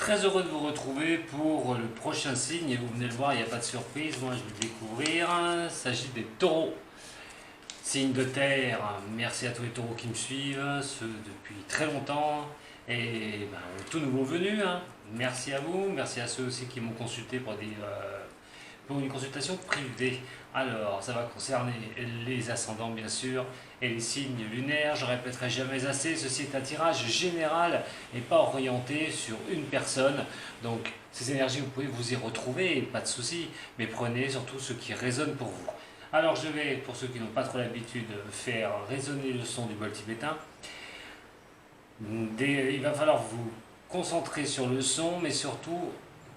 Très heureux de vous retrouver pour le prochain signe. Et vous venez le voir, il n'y a pas de surprise. Moi, je vais le découvrir. Il s'agit des taureaux. Signe de terre. Merci à tous les taureaux qui me suivent, ceux depuis très longtemps. Et tout nouveau venu. Merci à vous. Merci à ceux aussi qui m'ont consulté pour une consultation privée. Alors, ça va concerner les ascendants, bien sûr, et les signes lunaires. Je répéterai jamais assez, ceci est un tirage général et pas orienté sur une personne. Donc, ces énergies, vous pouvez vous y retrouver, pas de souci, mais prenez surtout ce qui résonne pour vous. Alors, je vais, pour ceux qui n'ont pas trop l'habitude, faire résonner le son du bol tibétain. Il va falloir vous concentrer sur le son, mais surtout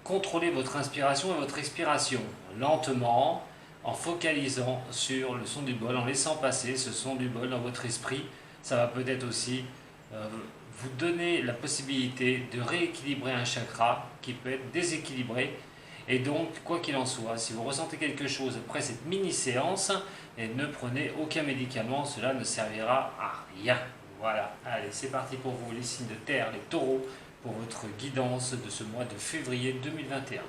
contrôler votre inspiration et votre expiration lentement, en focalisant sur le son du bol, en laissant passer ce son du bol dans votre esprit. Ça va peut-être aussi vous donner la possibilité de rééquilibrer un chakra qui peut être déséquilibré. Et donc, quoi qu'il en soit, si vous ressentez quelque chose après cette mini-séance, ne prenez aucun médicament, cela ne servira à rien. Voilà, allez, c'est parti pour vous, les signes de terre, les taureaux, pour votre guidance de ce mois de février 2021.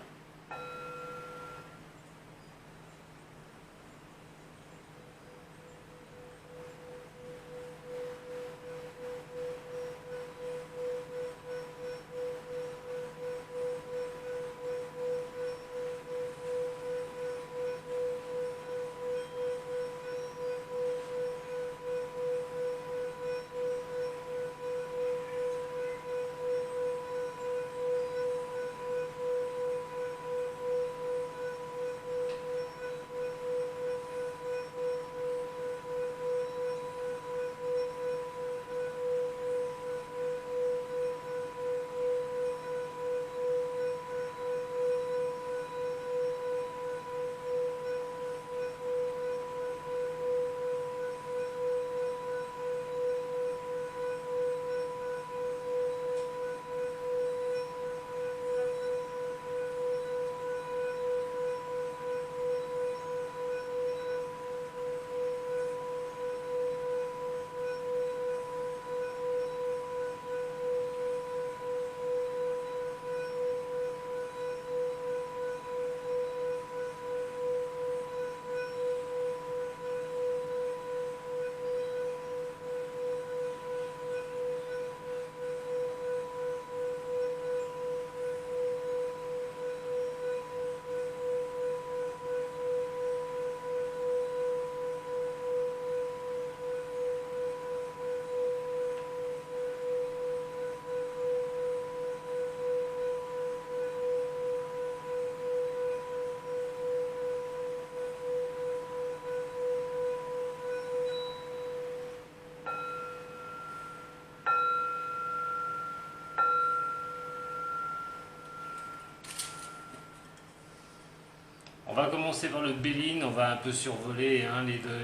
On va commencer par le Béline, on va un peu survoler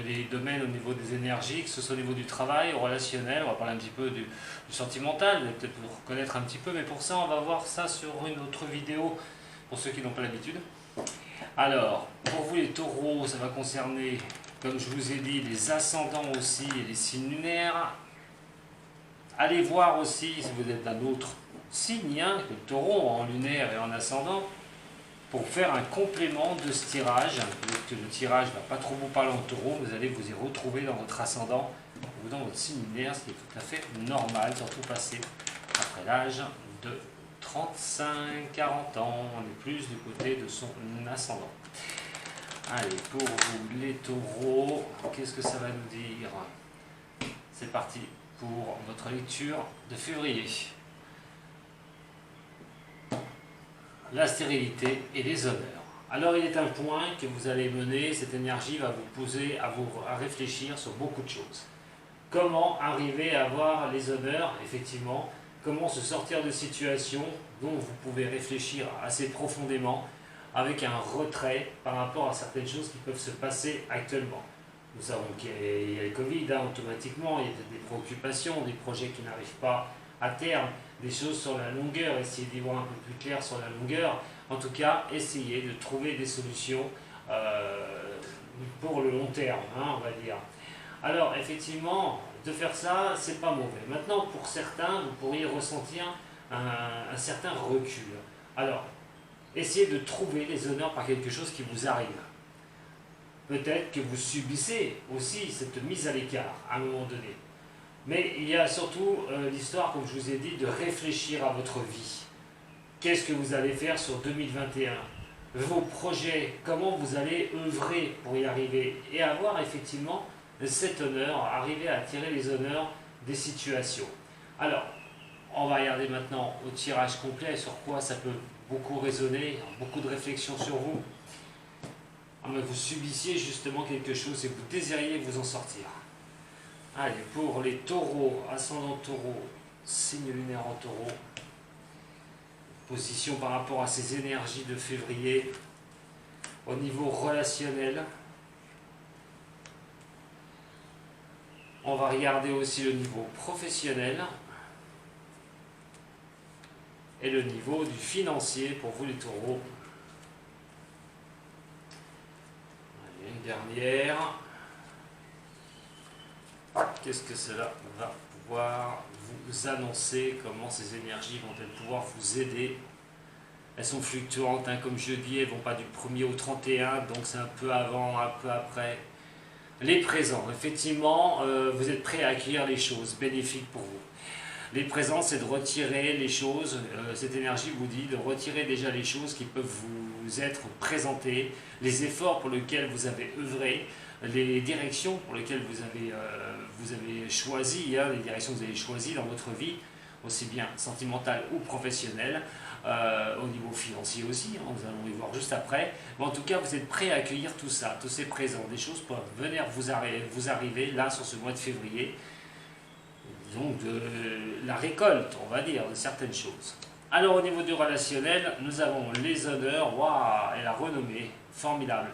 les domaines au niveau des énergies, que ce soit au niveau du travail, relationnel, on va parler un petit peu du sentimental, peut-être vous reconnaître un petit peu, mais pour ça on va voir ça sur une autre vidéo, pour ceux qui n'ont pas l'habitude. Alors, pour vous les taureaux, ça va concerner, comme je vous ai dit, les ascendants aussi et les signes lunaires. Allez voir aussi, si vous êtes d'un autre signe, que le taureau en lunaire et en ascendant, pour faire un complément de ce tirage. Que le tirage ne va pas trop vous parler en taureau, vous allez vous y retrouver dans votre ascendant ou dans votre signe lunaire, ce qui est tout à fait normal, surtout passé après l'âge de 35-40 ans. On est plus du côté de son ascendant. Allez, pour vous les taureaux, qu'est-ce que ça va nous dire? C'est parti pour votre lecture de février. La stérilité et les honneurs. Alors il est un point que vous allez mener, cette énergie va vous poser à réfléchir sur beaucoup de choses. Comment arriver à avoir les honneurs, effectivement, comment se sortir de situations dont vous pouvez réfléchir assez profondément avec un retrait par rapport à certaines choses qui peuvent se passer actuellement. Nous savons qu'il y a le Covid, automatiquement, il y a des préoccupations, des projets qui n'arrivent pas à terme, des choses sur la longueur, essayer d'y voir un peu plus clair sur la longueur. En tout cas, essayez de trouver des solutions pour le long terme, on va dire. Alors, effectivement, de faire ça, c'est pas mauvais. Maintenant, pour certains, vous pourriez ressentir un certain recul. Alors, essayez de trouver les honneurs par quelque chose qui vous arrive. Peut-être que vous subissez aussi cette mise à l'écart à un moment donné. Mais il y a surtout l'histoire, comme je vous ai dit, de réfléchir à votre vie. Qu'est-ce que vous allez faire sur 2021? Vos projets, comment vous allez œuvrer pour y arriver et avoir effectivement cet honneur, arriver à tirer les honneurs des situations. Alors, on va regarder maintenant au tirage complet sur quoi ça peut beaucoup résonner, beaucoup de réflexions sur vous. Vous subissiez justement quelque chose et vous désiriez vous en sortir. Allez, pour les taureaux, ascendant taureau, signe lunaire en taureau, position par rapport à ces énergies de février, au niveau relationnel. On va regarder aussi le niveau professionnel et le niveau du financier pour vous les taureaux. Allez, une dernière. Qu'est-ce que cela va pouvoir vous annoncer? Comment ces énergies vont-elles pouvoir vous aider? Elles sont fluctuantes, hein, comme je dis, elles ne vont pas du 1er au 31, donc c'est un peu avant, un peu après. Les présents, effectivement, vous êtes prêts à accueillir les choses bénéfiques pour vous. Les présents, c'est de retirer les choses, cette énergie vous dit de retirer déjà les choses qui peuvent vous être présentées, les efforts pour lesquels vous avez œuvré, les directions pour lesquelles vous avez choisi, hein, les directions que vous avez choisies dans votre vie, aussi bien sentimentale ou professionnelle, au niveau financier aussi, hein, nous allons y voir juste après. Mais en tout cas, vous êtes prêts à accueillir tout ça, tous ces présents, des choses peuvent venir vous arriver là sur ce mois de février. Donc de la récolte, on va dire, de certaines choses. Alors au niveau du relationnel, nous avons les honneurs, waouh, et la renommée, formidable.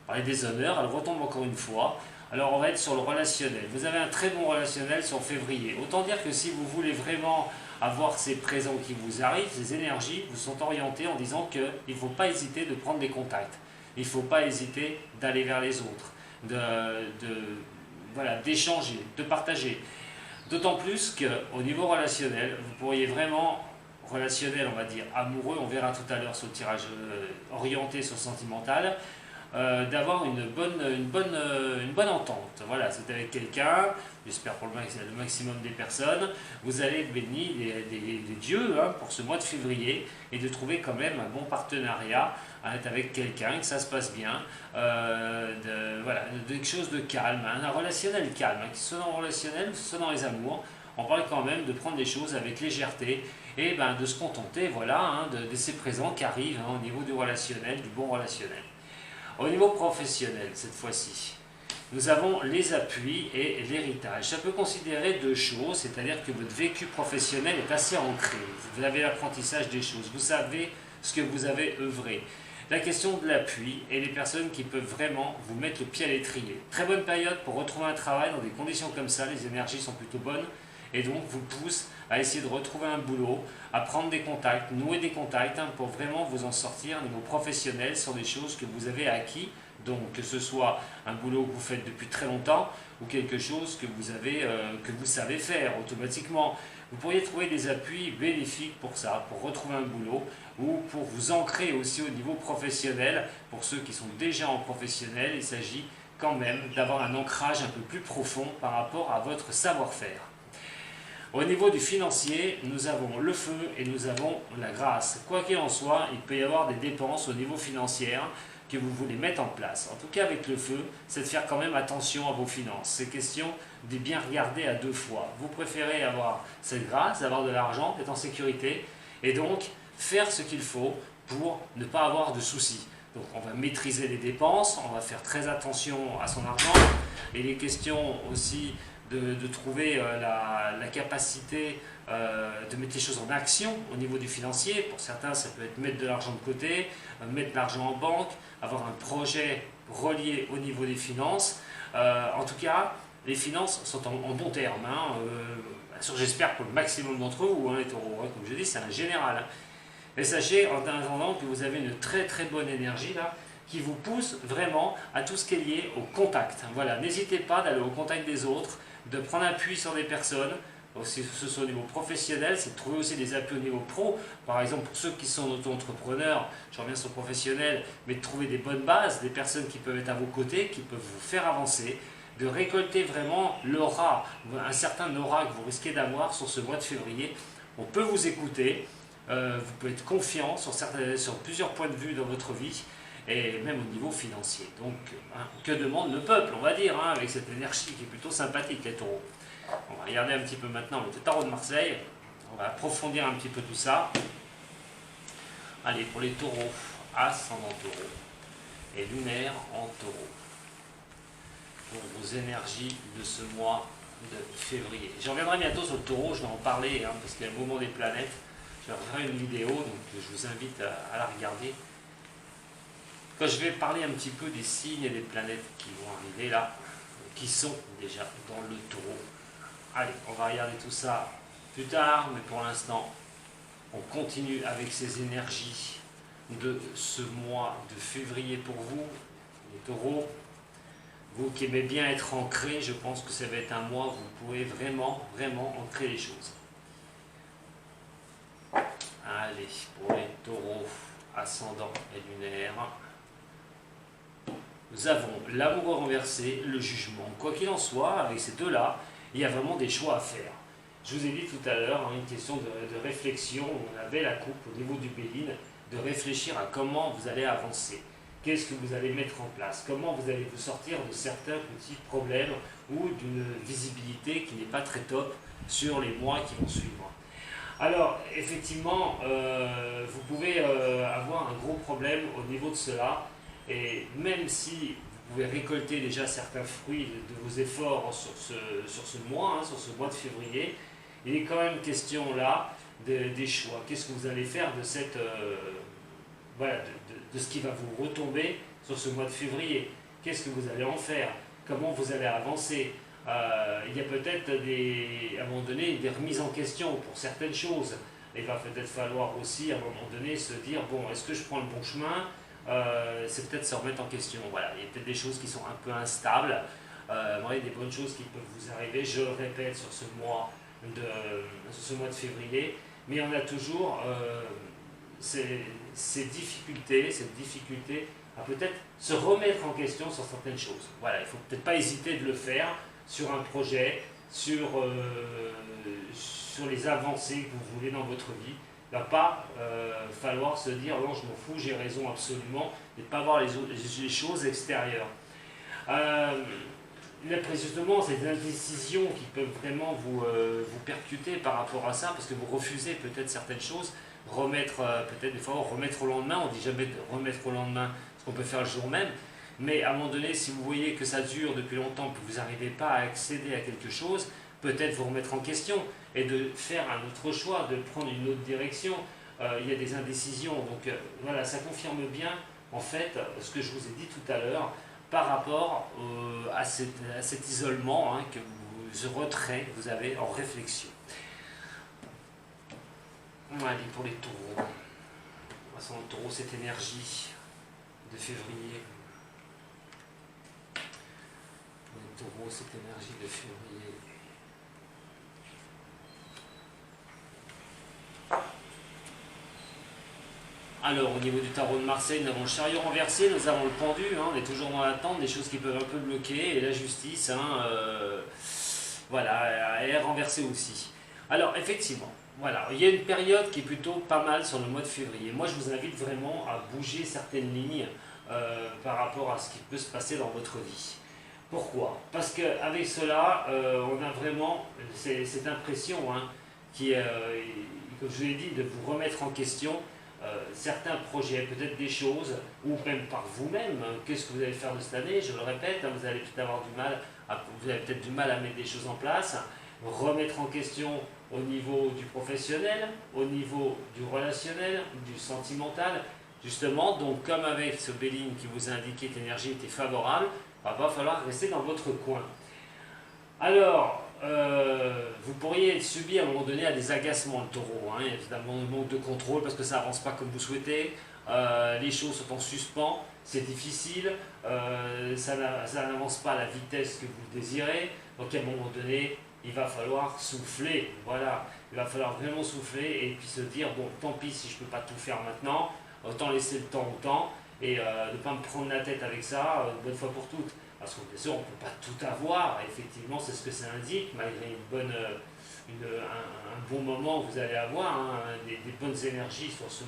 On parlait des honneurs, elle retombe encore une fois. Alors on va être sur le relationnel. Vous avez un très bon relationnel sur février. Autant dire que si vous voulez vraiment avoir ces présents qui vous arrivent, ces énergies vous sont orientées en disant qu'il ne faut pas hésiter de prendre des contacts. Il ne faut pas hésiter d'aller vers les autres, d'échanger, de partager. D'autant plus qu'au niveau relationnel, vous pourriez vraiment, relationnel on va dire amoureux, on verra tout à l'heure sur le tirage orienté sur sentimental, d'avoir une bonne entente. Voilà, c'est avec quelqu'un, j'espère pour le maximum des personnes, vous allez bénir des dieux hein, pour ce mois de février et de trouver quand même un bon partenariat avec quelqu'un, que ça se passe bien, quelque chose de calme, un relationnel calme, que ce soit dans le relationnel, que ce soit dans les amours, on parle quand même de prendre les choses avec légèreté et de se contenter de ces présents qui arrivent au niveau du relationnel, du bon relationnel. Au niveau professionnel, cette fois-ci, nous avons les appuis et l'héritage. Ça peut considérer deux choses, c'est-à-dire que votre vécu professionnel est assez ancré. Vous avez l'apprentissage des choses, vous savez ce que vous avez œuvré. La question de l'appui et les personnes qui peuvent vraiment vous mettre le pied à l'étrier. Très bonne période pour retrouver un travail dans des conditions comme ça, les énergies sont plutôt bonnes et donc vous pousse à essayer de retrouver un boulot, à prendre des contacts, nouer des contacts pour vraiment vous en sortir au niveau professionnel sur des choses que vous avez acquis. Donc que ce soit un boulot que vous faites depuis très longtemps ou quelque chose que vous savez faire automatiquement. Vous pourriez trouver des appuis bénéfiques pour ça, pour retrouver un boulot ou pour vous ancrer aussi au niveau professionnel. Pour ceux qui sont déjà en professionnel, il s'agit quand même d'avoir un ancrage un peu plus profond par rapport à votre savoir-faire. Au niveau du financier, nous avons le feu et nous avons la grâce. Quoi qu'il en soit, il peut y avoir des dépenses au niveau financier que vous voulez mettre en place. En tout cas avec le feu, c'est de faire quand même attention à vos finances. C'est question de bien regarder à deux fois. Vous préférez avoir cette grâce, avoir de l'argent, être en sécurité et donc faire ce qu'il faut pour ne pas avoir de soucis. Donc on va maîtriser les dépenses, on va faire très attention à son argent. Et les questions aussi de trouver la capacité de mettre les choses en action au niveau du financier. Pour certains, ça peut être mettre de l'argent de côté, mettre de l'argent en banque, avoir un projet relié au niveau des finances. En tout cas, les finances sont en bons termes. J'espère pour le maximum d'entre vous, les taureaux, comme je dis, c'est un général. Et sachez en attendant que vous avez une très très bonne énergie là, qui vous pousse vraiment à tout ce qui est lié au contact. Voilà, n'hésitez pas d'aller au contact des autres, de prendre appui sur des personnes, Donc, si ce soit au niveau professionnel, c'est de trouver aussi des appuis au niveau pro. Par exemple, pour ceux qui sont auto-entrepreneurs, je reviens sur le professionnel, mais de trouver des bonnes bases, des personnes qui peuvent être à vos côtés, qui peuvent vous faire avancer, de récolter vraiment l'aura, un certain aura que vous risquez d'avoir sur ce mois de février. On peut vous écouter, vous pouvez être confiant sur plusieurs points de vue dans votre vie, et même au niveau financier. Donc, hein, que demande le peuple, on va dire, hein, avec cette énergie qui est plutôt sympathique, les taureaux. On va regarder un petit peu maintenant le tarot de Marseille, on va approfondir un petit peu tout ça. Allez, pour les taureaux, ascendant taureau et lunaire en taureau, pour vos énergies de ce mois de février. Je reviendrai bientôt sur le taureau, je vais en parler, hein, parce qu'il y a le mouvement des planètes. Je vais refaire une vidéo, donc je vous invite à la regarder. Quand je vais parler un petit peu des signes et des planètes qui vont arriver là, qui sont déjà dans le taureau. Allez, on va regarder tout ça plus tard, mais pour l'instant, on continue avec ces énergies de ce mois de février pour vous, les taureaux. Vous qui aimez bien être ancré, je pense que ça va être un mois où vous pouvez vraiment, vraiment ancrer les choses. Allez, pour les taureaux, ascendant et lunaire, nous avons l'amour renversé, le jugement. Quoi qu'il en soit, avec ces deux-là, il y a vraiment des choix à faire. Je vous ai dit tout à l'heure, hein, une question de réflexion, on avait la coupe au niveau du Béline, de réfléchir à comment vous allez avancer. Qu'est-ce que vous allez mettre en place? Comment vous allez vous sortir de certains petits problèmes ou d'une visibilité qui n'est pas très top sur les mois qui vont suivre. Alors, effectivement, vous pouvez avoir un gros problème au niveau de cela, et même si vous pouvez récolter déjà certains fruits de vos efforts sur ce mois, hein, sur ce mois de février, il est quand même question là des choix. Qu'est-ce que vous allez faire de cette... voilà, de ce qui va vous retomber sur ce mois de février? Qu'est-ce que vous allez en faire? Comment vous allez avancer? Il y a peut-être à un moment donné des remises en question pour certaines choses. Il va peut-être falloir aussi à un moment donné se dire, bon, est-ce que je prends le bon chemin? C'est peut-être se remettre en question. Voilà, il y a peut-être des choses qui sont un peu instables. Il y a des bonnes choses qui peuvent vous arriver, je le répète, sur ce mois de février. Mais on a toujours ces difficultés, cette difficulté à peut-être se remettre en question sur certaines choses. Voilà, il ne faut peut-être pas hésiter de le faire sur un projet, sur les avancées que vous voulez dans votre vie. Il ne va pas falloir se dire non, je m'en fous, j'ai raison absolument, et de ne pas voir les choses extérieures. Justement, c'est des indécisions qui peuvent vraiment vous percuter par rapport à ça, parce que vous refusez peut-être certaines choses, peut-être des fois remettre au lendemain, on ne dit jamais de remettre au lendemain ce qu'on peut faire le jour même, mais à un moment donné, si vous voyez que ça dure depuis longtemps, que vous n'arrivez pas à accéder à quelque chose, peut-être vous remettre en question et de faire un autre choix, de prendre une autre direction. Il y a des indécisions, donc voilà, ça confirme bien en fait ce que je vous ai dit tout à l'heure par rapport à cet isolement, hein, ce retrait que vous avez en réflexion. Allez, pour les taureaux, passons au taureau, cette énergie de février. Les taureaux, cette énergie de février. Alors, au niveau du tarot de Marseille, nous avons le chariot renversé, nous avons le pendu, hein, on est toujours dans l'attente, des choses qui peuvent un peu bloquer, et la justice, hein, voilà, elle est renversée aussi. Alors, effectivement, voilà, il y a une période qui est plutôt pas mal sur le mois de février. Moi, je vous invite vraiment à bouger certaines lignes par rapport à ce qui peut se passer dans votre vie. Pourquoi? Parce qu'avec cela, on a vraiment cette impression, hein, qui est, comme je vous l'ai dit, de vous remettre en question. Certains projets, peut-être des choses, ou même par vous-même, qu'est-ce que vous allez faire de cette année? Je le répète, hein, vous allez peut-être avoir vous avez peut-être du mal à mettre des choses en place, remettre en question au niveau du professionnel, au niveau du relationnel, du sentimental, justement. Donc comme avec ce Béline qui vous a indiqué que l'énergie était favorable, il va falloir rester dans votre coin. Alors, vous pourriez subir à un moment donné à des agacements, le taureau, hein, évidemment un manque de contrôle parce que ça n'avance pas comme vous souhaitez, les choses sont en suspens, c'est difficile, ça n'avance pas à la vitesse que vous désirez, donc à un moment donné, il va falloir souffler, voilà. Il va falloir vraiment souffler et puis se dire, bon, tant pis si je ne peux pas tout faire maintenant, autant laisser le temps au temps et ne pas me prendre la tête avec ça une bonne fois pour toutes. Parce que bien sûr, on ne peut pas tout avoir, effectivement, c'est ce que ça indique, malgré un bon moment que vous allez avoir, hein, des bonnes énergies sur ce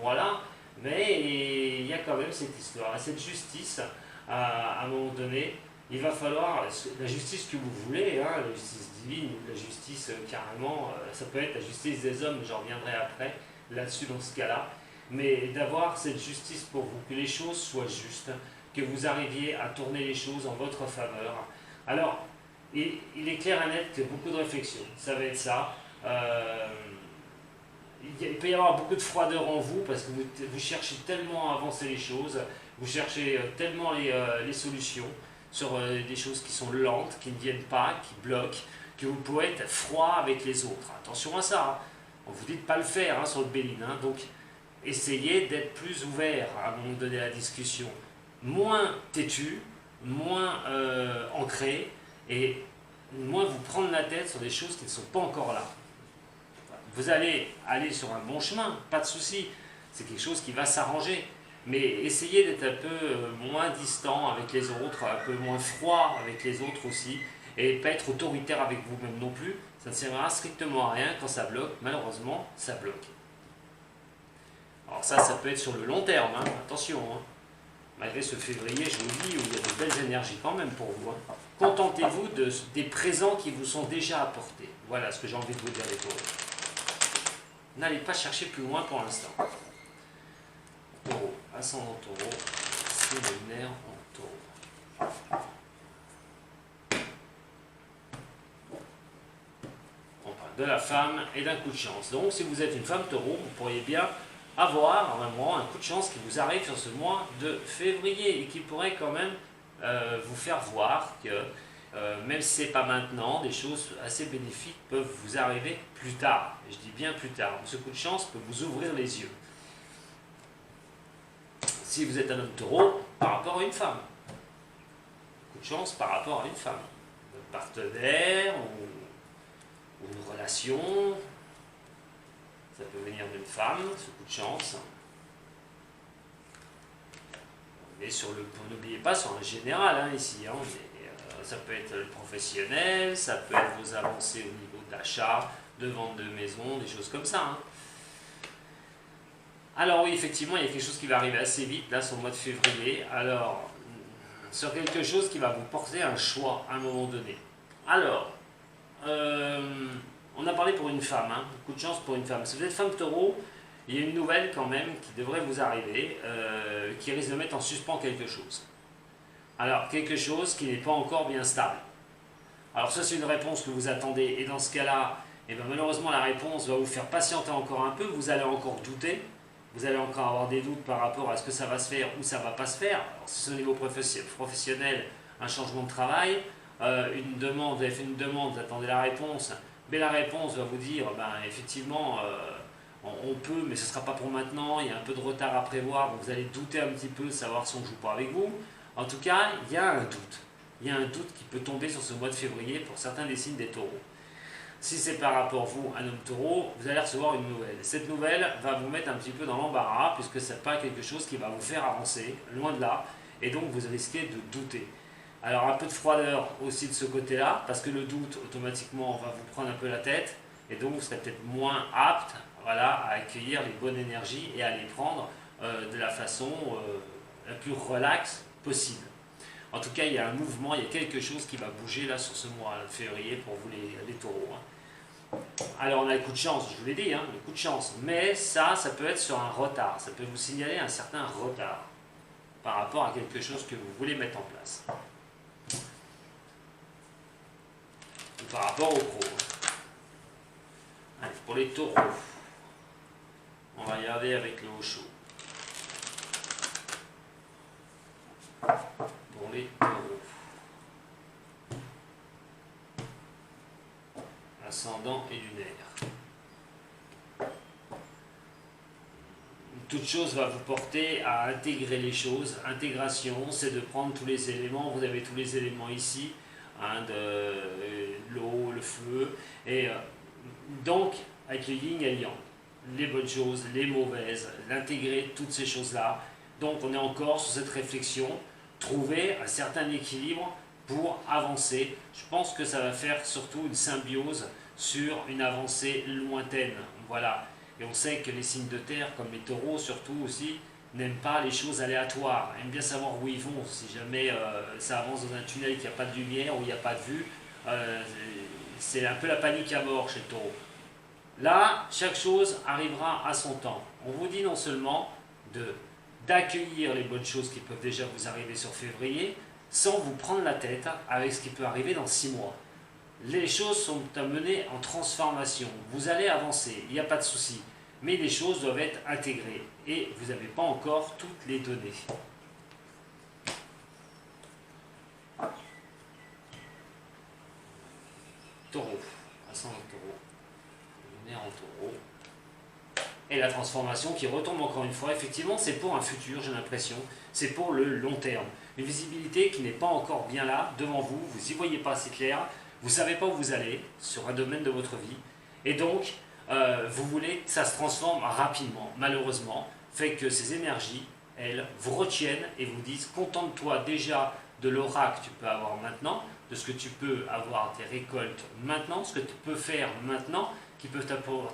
mois-là, mais il y a quand même cette histoire, cette justice, à un moment donné, il va falloir, la justice que vous voulez, hein, la justice divine, ou la justice carrément, ça peut être la justice des hommes, j'en reviendrai après, là-dessus dans ce cas-là, mais d'avoir cette justice pour vous, que les choses soient justes, que vous arriviez à tourner les choses en votre faveur. Alors, il est clair et net que beaucoup de réflexions, ça va être ça. Il peut y avoir beaucoup de froideur en vous parce que vous cherchez tellement à avancer les choses, vous cherchez tellement les solutions sur des choses qui sont lentes, qui ne viennent pas, qui bloquent, que vous pouvez être froid avec les autres. Attention à ça, hein. On vous dit de ne pas le faire hein, sur le Béline. Hein. Donc, essayez d'être plus ouvert à un moment donné à la discussion. Moins têtu, moins ancré, et moins vous prendre la tête sur des choses qui ne sont pas encore là. Vous allez aller sur un bon chemin, pas de souci, c'est quelque chose qui va s'arranger. Mais essayez d'être un peu moins distant avec les autres, un peu moins froid avec les autres aussi, et pas être autoritaire avec vous-même non plus. Ça ne servira strictement à rien quand ça bloque, malheureusement, ça bloque. Alors ça peut être sur le long terme, hein, attention. Hein. Malgré ce février, je vous dis, où il y a de belles énergies quand même pour vous. Hein. Contentez-vous des présents qui vous sont déjà apportés. Voilà ce que j'ai envie de vous dire les taureaux. N'allez pas chercher plus loin pour l'instant. Taureau, ascendant taureau, c'est le nerf en taureau. On parle de la femme et d'un coup de chance. Donc si vous êtes une femme taureau, vous pourriez bien avoir vraiment un coup de chance qui vous arrive sur ce mois de février et qui pourrait quand même vous faire voir que même si ce n'est pas maintenant, des choses assez bénéfiques peuvent vous arriver plus tard. Et je dis bien plus tard. Ce coup de chance peut vous ouvrir les yeux. Si vous êtes un homme taureau, par rapport à une femme. Coup de chance par rapport à une femme. Un partenaire ou une relation. Ça peut venir d'une femme, ce coup de chance. Mais n'oubliez pas sur un général hein, ici. Hein, ça peut être le professionnel, ça peut être vos avancées au niveau d'achat, de vente de maison, des choses comme ça. Hein. Alors oui, effectivement, il y a quelque chose qui va arriver assez vite, là, sur le mois de février. Alors, sur quelque chose qui va vous porter un choix à un moment donné. Alors, on a parlé pour une femme, hein, coup de chance pour une femme. Si vous êtes femme taureau, il y a une nouvelle quand même qui devrait vous arriver, qui risque de mettre en suspens quelque chose. Alors, quelque chose qui n'est pas encore bien stable. Alors ça, c'est une réponse que vous attendez, et dans ce cas-là, eh bien, malheureusement, la réponse va vous faire patienter encore un peu, vous allez encore douter, vous allez encore avoir des doutes par rapport à ce que ça va se faire ou ça ne va pas se faire. Alors, si c'est au niveau professionnel, un changement de travail, une demande, vous avez fait une demande, vous attendez la réponse, mais la réponse va vous dire, ben, effectivement, on peut, mais ce ne sera pas pour maintenant, il y a un peu de retard à prévoir, donc vous allez douter un petit peu de savoir si on ne joue pas avec vous. En tout cas, il y a un doute. Il y a un doute qui peut tomber sur ce mois de février pour certains des signes des taureaux. Si c'est par rapport à vous, un homme taureau, vous allez recevoir une nouvelle. Cette nouvelle va vous mettre un petit peu dans l'embarras, puisque ce n'est pas quelque chose qui va vous faire avancer, loin de là, et donc vous risquez de douter. Alors un peu de froideur aussi de ce côté-là, parce que le doute, automatiquement, va vous prendre un peu la tête, et donc vous serez peut-être moins apte voilà, à accueillir les bonnes énergies et à les prendre de la façon la plus relaxe possible. En tout cas, il y a un mouvement, il y a quelque chose qui va bouger là sur ce mois de février pour vous les taureaux. Hein. Alors on a le coup de chance, je vous l'ai dit, hein, le coup de chance, mais ça peut être sur un retard, ça peut vous signaler un certain retard par rapport à quelque chose que vous voulez mettre en place. Ou par rapport au pro. Allez, pour les taureaux, on va regarder avec le haut chaud. Pour les taureaux. Ascendant et lunaire. Toute chose va vous porter à intégrer les choses. Intégration, c'est de prendre tous les éléments. Vous avez tous les éléments ici. hein, de l'eau, le feu, et donc avec le yin et le yang, les bonnes choses, les mauvaises, l'intégrer, toutes ces choses-là. Donc on est encore sur cette réflexion, trouver un certain équilibre pour avancer. Je pense que ça va faire surtout une symbiose sur une avancée lointaine. Voilà. Et on sait que les signes de terre, comme les taureaux surtout aussi, n'aiment pas les choses aléatoires, aiment bien savoir où ils vont. Si jamais ça avance dans un tunnel, qu'il n'y a pas de lumière, où il n'y a pas de vue, c'est un peu la panique à mort chez le taureau. Là, chaque chose arrivera à son temps. On vous dit non seulement d'accueillir les bonnes choses qui peuvent déjà vous arriver sur février, sans vous prendre la tête avec ce qui peut arriver dans 6 mois. Les choses sont amenées en transformation. Vous allez avancer, il n'y a pas de souci. Mais les choses doivent être intégrées. Et vous n'avez pas encore toutes les données. Taureau, ascendant taureau, lunaire en taureau. Et la transformation qui retombe encore une fois, effectivement, c'est pour un futur, j'ai l'impression. C'est pour le long terme. Une visibilité qui n'est pas encore bien là, devant vous, vous n'y voyez pas assez clair, vous ne savez pas où vous allez, sur un domaine de votre vie. Et donc, vous voulez que ça se transforme rapidement, malheureusement, fait que ces énergies, elles, vous retiennent et vous disent, contente-toi déjà de l'aura que tu peux avoir maintenant, de ce que tu peux avoir tes récoltes maintenant, ce que tu peux faire maintenant, qui peuvent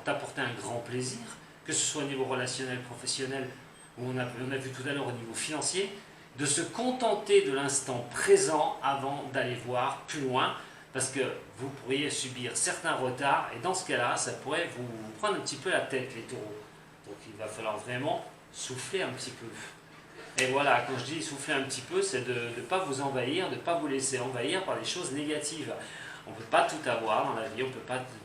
t'apporter un grand plaisir, que ce soit au niveau relationnel, professionnel, ou on a vu tout à l'heure au niveau financier, de se contenter de l'instant présent avant d'aller voir plus loin, parce que vous pourriez subir certains retards, et dans ce cas-là, ça pourrait vous prendre un petit peu la tête, les taureaux. Donc il va falloir vraiment souffler un petit peu. Et voilà, quand je dis souffler un petit peu, c'est de ne pas vous envahir, de ne pas vous laisser envahir par les choses négatives. On ne peut pas tout avoir dans la vie,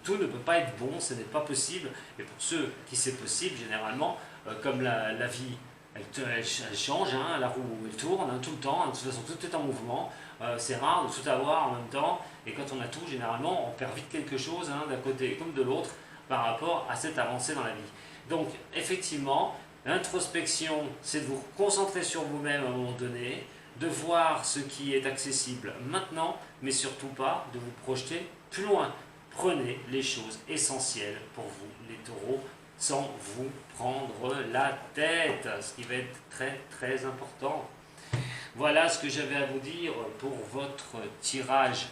tout ne peut pas être bon, ce n'est pas possible. Et pour ceux qui c'est possible, généralement, comme la vie, elle change, hein, la roue elle tourne tout le temps, de toute façon tout est en mouvement, c'est rare de tout avoir en même temps, et quand on a tout, généralement, on perd vite quelque chose, hein, d'un côté comme de l'autre, par rapport à cette avancée dans la vie. Donc, effectivement, l'introspection, c'est de vous concentrer sur vous-même à un moment donné, de voir ce qui est accessible maintenant, mais surtout pas de vous projeter plus loin. Prenez les choses essentielles pour vous, les taureaux, sans vous prendre la tête, ce qui va être très très important. Voilà ce que j'avais à vous dire pour votre tirage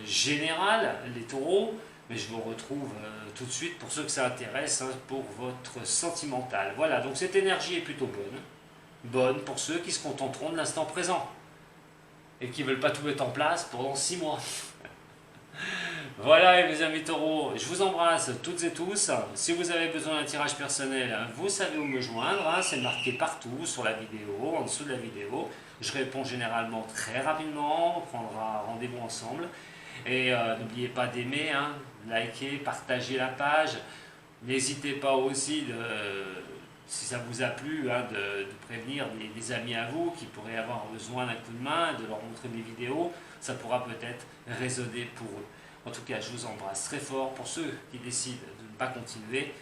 général, les taureaux, mais je vous retrouve tout de suite pour ceux que ça intéresse, hein, pour votre sentimental. Voilà, donc cette énergie est plutôt bonne pour ceux qui se contenteront de l'instant présent et qui ne veulent pas tout mettre en place pendant 6 mois. Voilà mes amis taureaux, je vous embrasse toutes et tous. Si vous avez besoin d'un tirage personnel, vous savez où me joindre, hein, c'est marqué partout sur la vidéo, en dessous de la vidéo. Je réponds généralement très rapidement, on prendra rendez-vous ensemble. Et n'oubliez pas d'aimer, hein, liker, partager la page. N'hésitez pas aussi, si ça vous a plu, hein, de prévenir des amis à vous qui pourraient avoir besoin d'un coup de main, de leur montrer mes vidéos. Ça pourra peut-être résonner pour eux. En tout cas, je vous embrasse très fort. Pour ceux qui décident de ne pas continuer,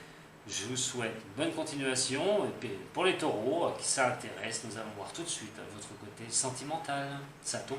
je vous souhaite une bonne continuation. Et puis pour les taureaux qui s'intéressent, nous allons voir tout de suite votre côté sentimental. Sato.